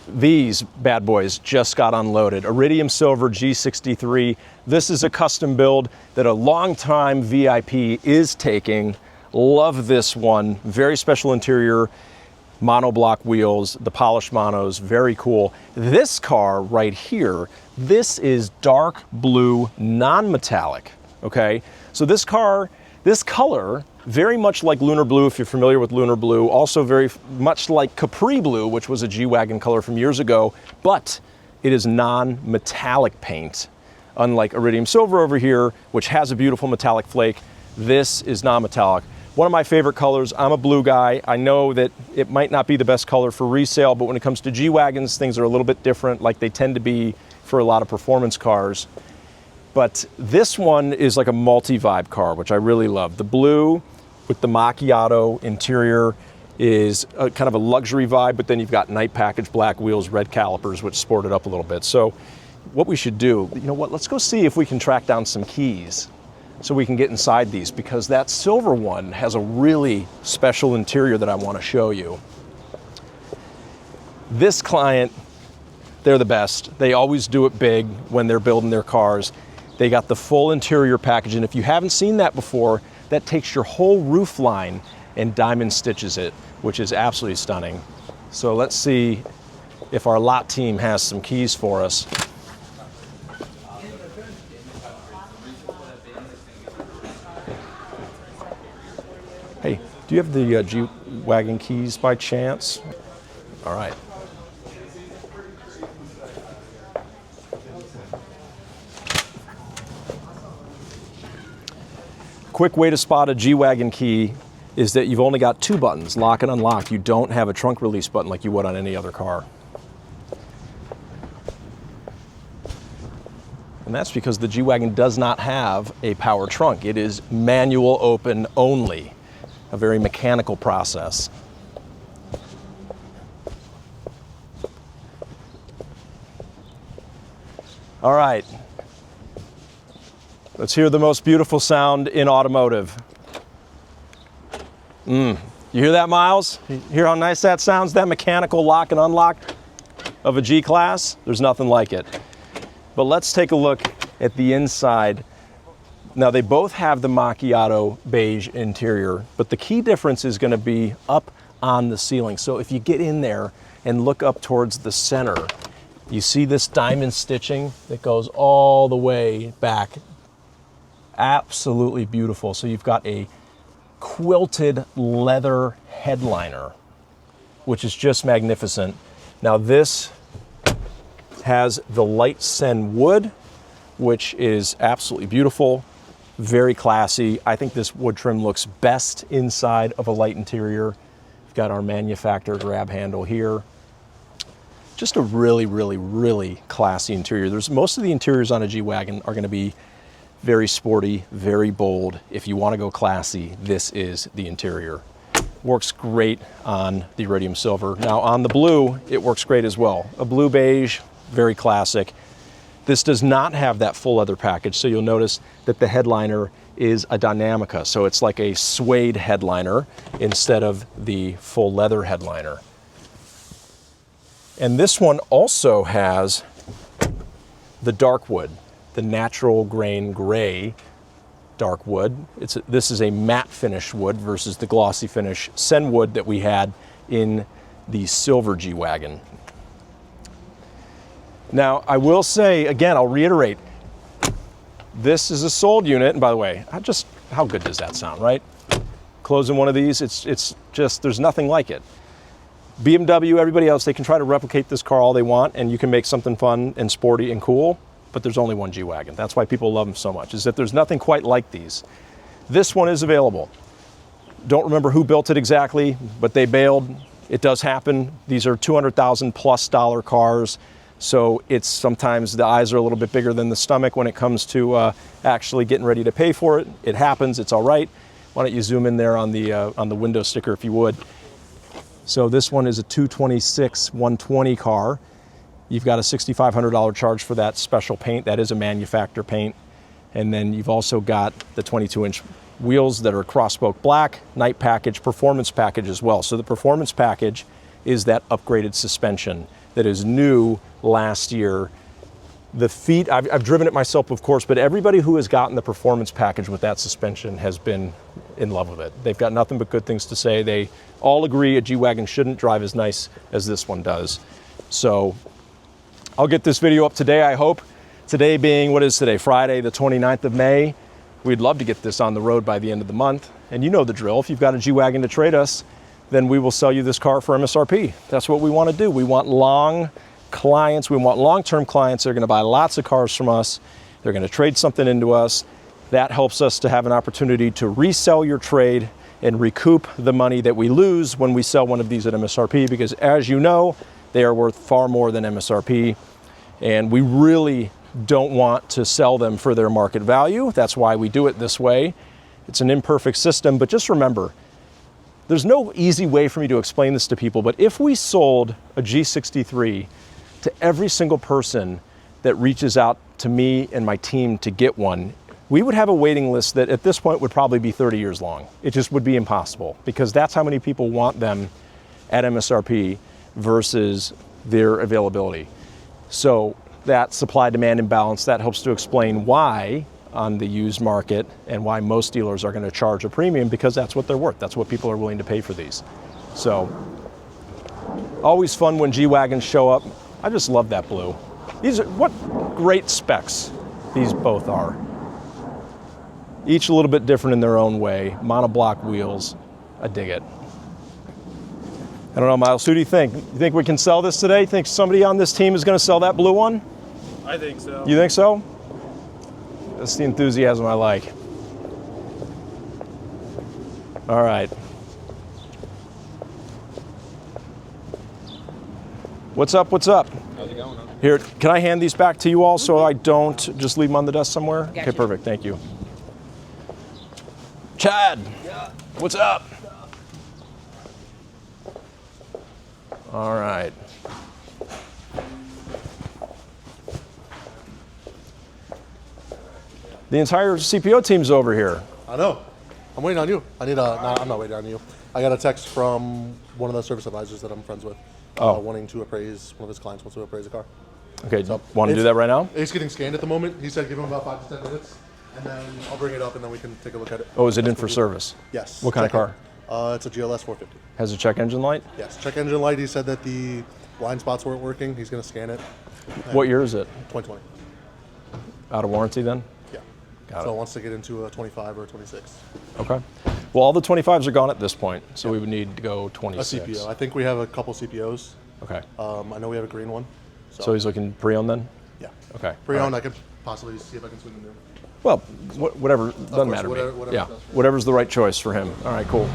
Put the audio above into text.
These bad boys just got unloaded. Iridium Silver G63. This is a custom build that a longtime VIP is taking. Love this one. Very special interior, monoblock wheels, the polished monos, very cool. This car right here, this is dark blue, non-metallic, okay? So this car, this color, very much like lunar blue, if you're familiar with lunar blue, also very much like Capri blue, which was a G Wagon color from years ago, but it is non-metallic paint. Unlike Iridium Silver over here, which has a beautiful metallic flake, this is non-metallic. One of my favorite colors. I'm a blue guy. I know that it might not be the best color for resale, but when it comes to G Wagons, things are a little bit different, like they tend to be for a lot of performance cars. But this one is like a multi-vibe car, which I really love. The blue with the macchiato interior is a kind of a luxury vibe, but then you've got night package, black wheels, red calipers, which sport it up a little bit. So what we should do, you know what, let's go see if we can track down some keys so we can get inside these, because that silver one has a really special interior that I want to show you. This client, they're the best. They always do it big when they're building their cars. They got the full interior package, and if you haven't seen that before, that takes your whole roof line and diamond stitches it, which is absolutely stunning. So let's see if our lot team has some keys for us. Hey, do you have the G Wagon keys by chance? All right. Quick way to spot a G Wagon key is that you've only got two buttons, lock and unlock. You don't have a trunk release button like you would on any other car. And that's because the G Wagon does not have a power trunk. It is manual open only, a very mechanical process. All right. Let's hear the most beautiful sound in automotive. You hear that, Miles? You hear how nice that sounds? That mechanical lock and unlock of a G-Class? There's nothing like it. But let's take a look at the inside. Now, they both have the macchiato beige interior, but the key difference is going to be up on the ceiling. So if you get in there and look up towards the center, you see this diamond stitching that goes all the way back. Absolutely beautiful. So you've got a quilted leather headliner, which is just magnificent. Now this has the light sen wood, which is absolutely beautiful, very classy. I think this wood trim looks best inside of a light interior. We've got our manufacturer grab handle here. Just a really, really, really classy interior. Most of the interiors on a G Wagon are going to be very sporty, very bold. If you want to go classy, this is the interior. Works great on the Iridium Silver. Now on the blue, it works great as well. A blue beige, very classic. This does not have that full leather package, so you'll notice that the headliner is a Dynamica. So it's like a suede headliner instead of the full leather headliner. And this one also has the dark wood, the natural grain gray dark wood. This is a matte finish wood versus the glossy finish sen wood that we had in the silver G Wagon. Now, I will say, again, I'll reiterate, this is a sold unit, and by the way, how good does that sound, right? Closing one of these, it's just, there's nothing like it. BMW, everybody else, they can try to replicate this car all they want, and you can make something fun and sporty and cool, but there's only one G Wagon. That's why people love them so much, is that there's nothing quite like these. This one is available. Don't remember who built it exactly, but they bailed. It does happen. These are $200,000 plus cars, so it's sometimes the eyes are a little bit bigger than the stomach when it comes to actually getting ready to pay for it. It happens, it's all right. Why don't you zoom in there on the window sticker if you would. So this one is a 226 120 car. You've got a $6,500 charge for that special paint. That is a manufacturer paint. And then you've also got the 22-inch wheels that are cross-spoke black, night package, performance package as well. So the performance package is that upgraded suspension that is new last year. The feet, I've driven it myself, of course, but everybody who has gotten the performance package with that suspension has been in love with it. They've got nothing but good things to say. They all agree a G Wagon shouldn't drive as nice as this one does. So I'll get this video up today, I hope. Today being, what is today? Friday, the 29th of May. We'd love to get this on the road by the end of the month. And you know the drill. If you've got a G Wagon to trade us, then we will sell you this car for MSRP. That's what we want to do. We want long clients. We want long-term clients. They're going to buy lots of cars from us. They're going to trade something into us. That helps us to have an opportunity to resell your trade and recoup the money that we lose when we sell one of these at MSRP, because as you know, they are worth far more than MSRP. And we really don't want to sell them for their market value. That's why we do it this way. It's an imperfect system, but just remember, there's no easy way for me to explain this to people, but if we sold a G63 to every single person that reaches out to me and my team to get one, we would have a waiting list that at this point would probably be 30 years long. It just would be impossible, because that's how many people want them at MSRP versus their availability. So that supply-demand imbalance, that helps to explain why on the used market and why most dealers are going to charge a premium, because that's what they're worth. That's what people are willing to pay for these. So always fun when G-Wagons show up. I just love that blue. These are, what great specs these both are. Each a little bit different in their own way. Monoblock wheels, I dig it. I don't know, Miles, who do you think? You think we can sell this today? You think somebody on this team is going to sell that blue one? I think so. You think so? That's the enthusiasm I like. All right. What's up, what's up? How's it going? Here, can I hand these back to you all so I don't just leave them on the desk somewhere? Gotcha. Okay, perfect, thank you. Chad, Yeah. what's up? All right. The entire CPO team's over here. I know. I'm waiting on you. I need a. No, I'm not waiting on you. I got a text from one of the service advisors that I'm friends with, wanting to appraise, one of his clients wants to appraise a car. Okay, want to do that right now? It's getting scanned at the moment. He said give him about 5 to 10 minutes, and then I'll bring it up, and then we can take a look at it. Oh, is it in for service? Yes. What kind of car? It's a GLS 450. Has a check engine light? Yes. Check engine light. He said that the blind spots weren't working. He's going to scan it. What year is it? 2020. Out of warranty then? Yeah. Got So it. it wants to get into a 25 or a 26. Okay. Well, all the 25s are gone at this point, so we would need to go A 26. CPO. I think we have a couple CPOs. Okay. I know we have a green one. So he's looking pre-owned then? Yeah. Okay. Pre-owned, All right. I could possibly see if I can swing them new. Well, whatever, doesn't course, matter to me. whatever's Yeah, best for you. whatever's the right choice for him. All right, cool.